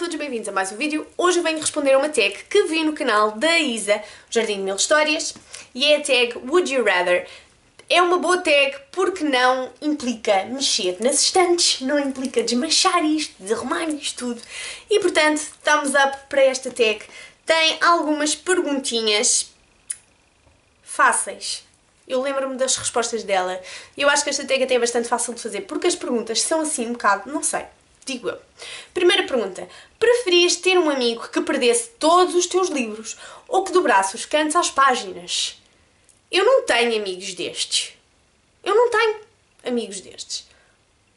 todos, bem-vindos a mais um vídeo. Hoje eu venho responder a uma tag que vi no canal da Isa, Jardim de Mil Histórias, e é a tag Would You Rather. É uma boa tag porque não implica mexer nas estantes, não implica desmanchar isto, desarrumar isto tudo. E portanto, thumbs up para esta tag. Tem algumas perguntinhas fáceis. Eu lembro-me das respostas dela. E eu acho que esta tag até é bastante fácil de fazer, porque as perguntas são assim um bocado, não sei, digo eu. Primeira pergunta. Preferias ter um amigo que perdesse todos os teus livros ou que dobrasse os cantos às páginas? Eu não tenho amigos destes. Eu não tenho amigos destes.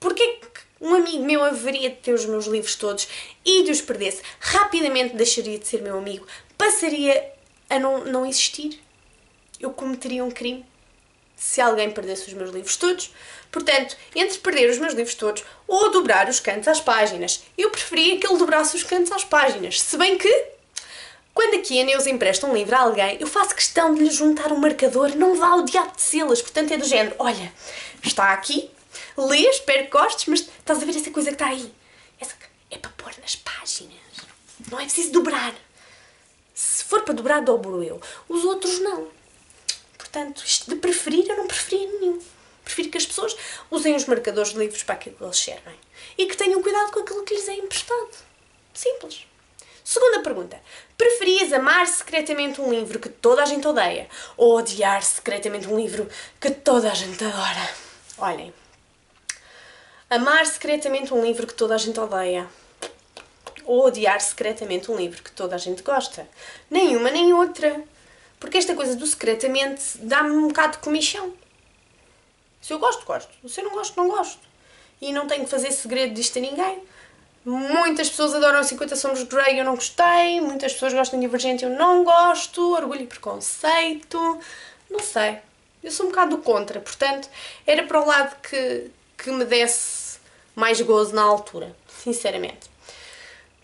Porquê que um amigo meu haveria de ter os meus livros todos e de os perdesse? Rapidamente deixaria de ser meu amigo. Passaria a não existir. Eu cometeria um crime se alguém perdesse os meus livros todos. Portanto, entre perder os meus livros todos ou dobrar os cantos às páginas, eu preferia que ele dobrasse os cantos às páginas. Se bem que, quando aqui a Neuza empresta um livro a alguém, eu faço questão de lhe juntar um marcador, não vá ao diabo de selas. Portanto, é do género, olha, está aqui, lê, espero que gostes, mas estás a ver essa coisa que está aí? Essa é para pôr nas páginas. Não é preciso dobrar. Se for para dobrar, dobro eu. Os outros não. Portanto, isto de preferir, eu não preferia nenhum. Prefiro que as pessoas usem os marcadores de livros para aquilo que eles servem. E que tenham cuidado com aquilo que lhes é emprestado. Simples. Segunda pergunta. Preferias amar secretamente um livro que toda a gente odeia ou odiar secretamente um livro que toda a gente adora? Olhem. Amar secretamente um livro que toda a gente odeia ou odiar secretamente um livro que toda a gente gosta? Nenhuma nem outra. Porque esta coisa do secretamente dá-me um bocado de comichão. Se eu gosto, gosto. Se eu não gosto, não gosto. E não tenho que fazer segredo disto a ninguém. Muitas pessoas adoram 50 Tons de Grey, eu não gostei. Muitas pessoas gostam de Divergente, eu não gosto. Orgulho e Preconceito. Não sei. Eu sou um bocado do contra. Portanto, era para o lado que me desse mais gozo na altura. Sinceramente.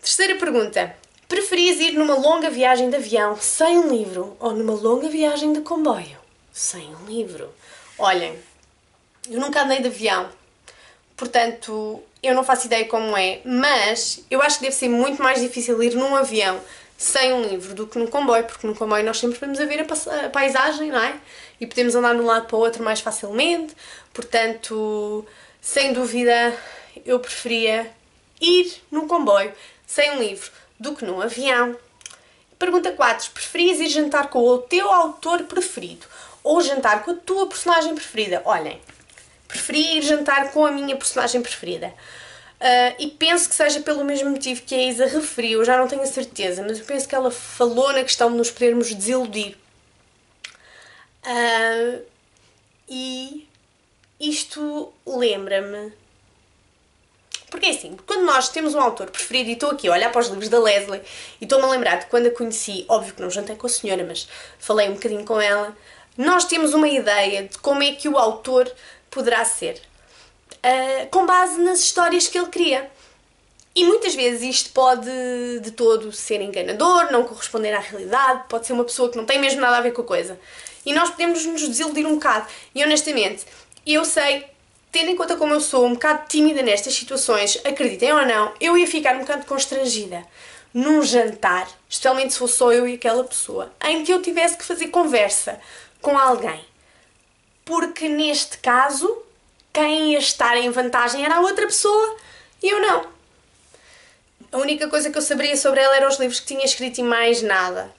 Terceira pergunta. Preferias ir numa longa viagem de avião sem um livro ou numa longa viagem de comboio sem um livro? Olhem, eu nunca andei de avião, portanto eu não faço ideia como é, mas eu acho que deve ser muito mais difícil ir num avião sem um livro do que num comboio, porque no comboio nós sempre vamos a ver a paisagem, não é? E podemos andar de um lado para o outro mais facilmente, portanto, sem dúvida, eu preferia ir num comboio sem um livro do que num avião. Pergunta 4. Preferias ir jantar com o teu autor preferido ou jantar com a tua personagem preferida? Olhem, preferia ir jantar com a minha personagem preferida. E penso que seja pelo mesmo motivo que a Isa referiu, eu já não tenho a certeza, mas eu penso que ela falou na questão de nos podermos desiludir. E isto lembra-me. Porque é assim, quando nós temos um autor preferido, e estou aqui a olhar para os livros da Lesley, e estou-me a lembrar de quando a conheci, óbvio que não jantei com a senhora, mas falei um bocadinho com ela, nós temos uma ideia de como é que o autor poderá ser, com base nas histórias que ele cria. E muitas vezes isto pode de todo ser enganador, não corresponder à realidade, pode ser uma pessoa que não tem mesmo nada a ver com a coisa. E nós podemos nos desiludir um bocado. E honestamente, eu sei, tendo em conta como eu sou um bocado tímida nestas situações, acreditem ou não, eu ia ficar um bocado constrangida num jantar, especialmente se fosse só eu e aquela pessoa, em que eu tivesse que fazer conversa com alguém. Porque neste caso, quem ia estar em vantagem era a outra pessoa e eu não. A única coisa que eu saberia sobre ela eram os livros que tinha escrito e mais nada.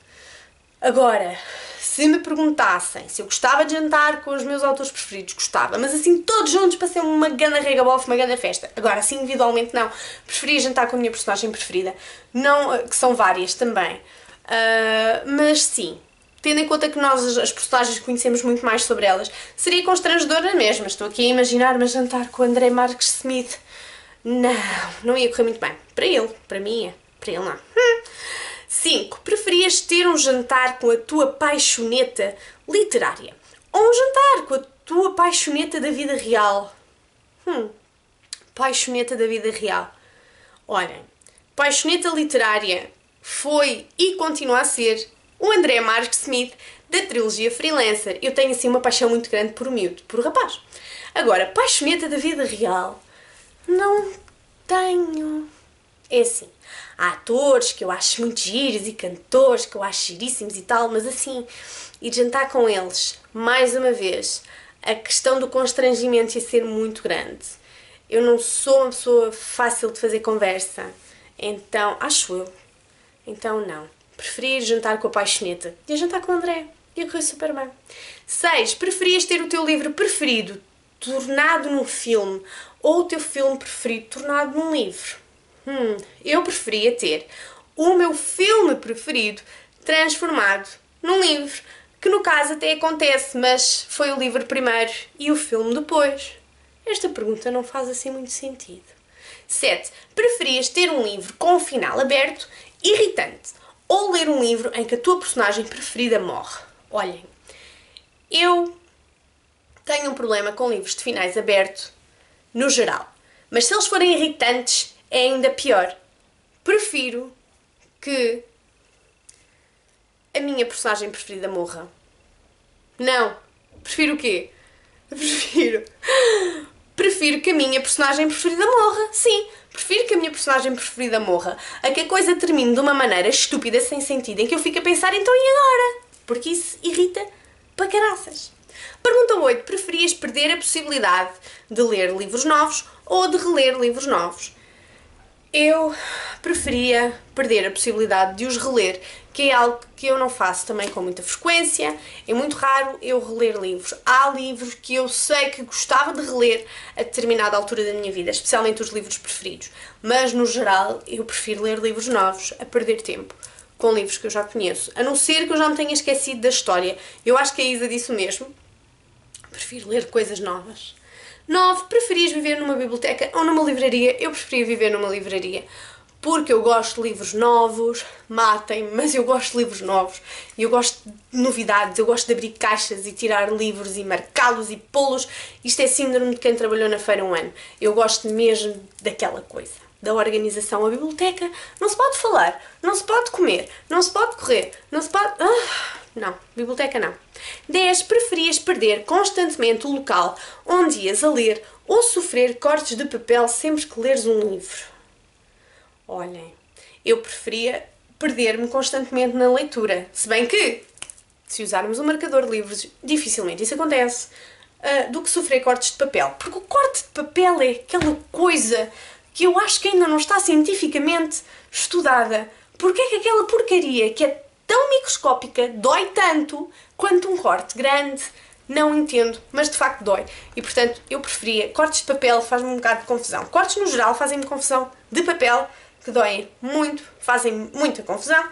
Agora, se me perguntassem se eu gostava de jantar com os meus autores preferidos, gostava, mas assim todos juntos para ser uma ganda regabof, uma ganda festa. Agora, assim individualmente não. Preferia jantar com a minha personagem preferida, não, que são várias também. Mas sim, tendo em conta que nós as personagens conhecemos muito mais sobre elas, seria constrangedora mesmo. Estou aqui a imaginar-me a jantar com o André Marques Smith. Não ia correr muito bem. Para ele, para mim ia. Para ele não. 5. Preferias ter um jantar com a tua paixoneta literária ou um jantar com a tua paixoneta da vida real? Paixoneta da vida real. Olhem, paixoneta literária foi e continua a ser o André Marques Smith da trilogia Freelancer. Eu tenho assim uma paixão muito grande por o miúdo, por o rapaz. Agora, paixoneta da vida real, não tenho. É assim, há atores que eu acho muito giros e cantores que eu acho giríssimos e tal, mas assim, ir jantar com eles, mais uma vez, a questão do constrangimento ia ser muito grande. Eu não sou uma pessoa fácil de fazer conversa, então, acho eu, então não. Preferi ir jantar com a Paixoneta. Ia jantar com o André. Ia correr super bem. 6. Preferias ter o teu livro preferido tornado num filme ou o teu filme preferido tornado num livro? Eu preferia ter o meu filme preferido transformado num livro, que no caso até acontece, mas foi o livro primeiro e o filme depois. Esta pergunta não faz assim muito sentido. 7. Preferias ter um livro com um final aberto, irritante, ou ler um livro em que a tua personagem preferida morre? Olhem, eu tenho um problema com livros de finais abertos, no geral. Mas se eles forem irritantes, é ainda pior. Prefiro que a minha personagem preferida morra. Não. Prefiro o quê? Prefiro que a minha personagem preferida morra. Sim, prefiro que a minha personagem preferida morra a que a coisa termine de uma maneira estúpida, sem sentido, em que eu fico a pensar, então e agora? Porque isso irrita para caraças. Pergunta 8. Preferias perder a possibilidade de ler livros novos ou de reler livros novos? Eu preferia perder a possibilidade de os reler, que é algo que eu não faço também com muita frequência. É muito raro eu reler livros. Há livros que eu sei que gostava de reler a determinada altura da minha vida, especialmente os livros preferidos. Mas, no geral, eu prefiro ler livros novos a perder tempo com livros que eu já conheço. A não ser que eu já me tenha esquecido da história. Eu acho que a Isa disse o mesmo. Prefiro ler coisas novas. 9. Preferias viver numa biblioteca ou numa livraria? Eu preferia viver numa livraria. Porque eu gosto de livros novos, matem-me, mas eu gosto de livros novos. E eu gosto de novidades, eu gosto de abrir caixas e tirar livros e marcá-los e pô-los. Isto é síndrome de quem trabalhou na feira um ano. Eu gosto mesmo daquela coisa, da organização. A biblioteca não se pode falar, não se pode comer, não se pode correr, não se pode... Não, biblioteca não. 10. Preferias perder constantemente o local onde ias a ler ou sofrer cortes de papel sempre que leres um livro? Olhem, eu preferia perder-me constantemente na leitura. Se bem que, se usarmos um marcador de livros, dificilmente isso acontece, do que sofrer cortes de papel. Porque o corte de papel é aquela coisa que eu acho que ainda não está cientificamente estudada. Porque é que aquela porcaria que é tão microscópica dói tanto quanto um corte grande? Não entendo, mas de facto dói. E portanto eu preferia. Cortes de papel faz-me um bocado de confusão. Cortes no geral fazem-me confusão. De papel, que doem muito, fazem muita confusão.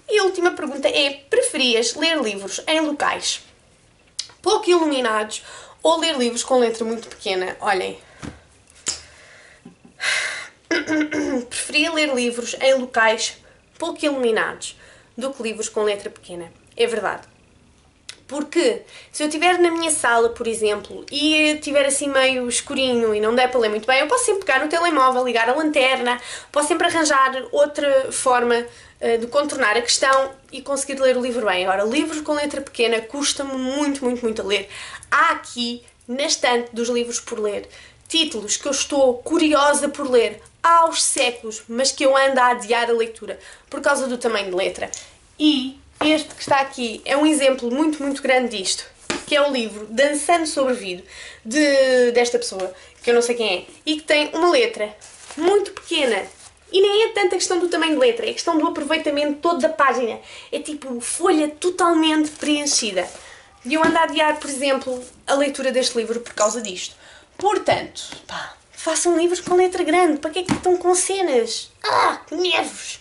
E a última pergunta é: preferias ler livros em locais pouco iluminados ou ler livros com letra muito pequena? Olhem, preferia ler livros em locais pouco iluminados do que livros com letra pequena. É verdade. Porque se eu estiver na minha sala, por exemplo, e estiver assim meio escurinho e não der para ler muito bem, eu posso sempre pegar no telemóvel, ligar a lanterna, posso sempre arranjar outra forma de contornar a questão e conseguir ler o livro bem. Agora, livros com letra pequena custa-me muito, muito, muito a ler. Há aqui, na estante dos livros por ler, títulos que eu estou curiosa por ler há aos séculos, mas que eu ando a adiar a leitura por causa do tamanho de letra. E este que está aqui é um exemplo muito, muito grande disto, que é o livro Dançando sobre Vidro, desta pessoa, que eu não sei quem é, e que tem uma letra muito pequena. E nem é tanta questão do tamanho de letra, é questão do aproveitamento todo da página. É tipo folha totalmente preenchida. E eu ando a adiar, por exemplo, a leitura deste livro por causa disto. Portanto, pá, façam livros com letra grande. Para que é que estão com cenas? Que nervos!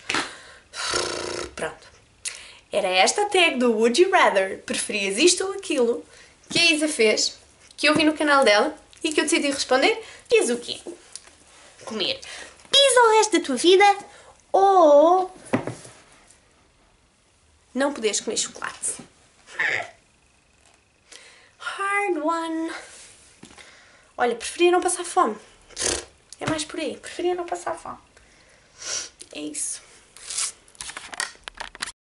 Pronto. Era esta a tag do Would You Rather. Preferias isto ou aquilo? Que a Isa fez, que eu vi no canal dela e que eu decidi responder. Diz o quê? Comer pizza o resto da tua vida ou não poderes comer chocolate? Hard one. Olha, preferia não passar fome. É mais por aí. Preferia não passar fome. É isso.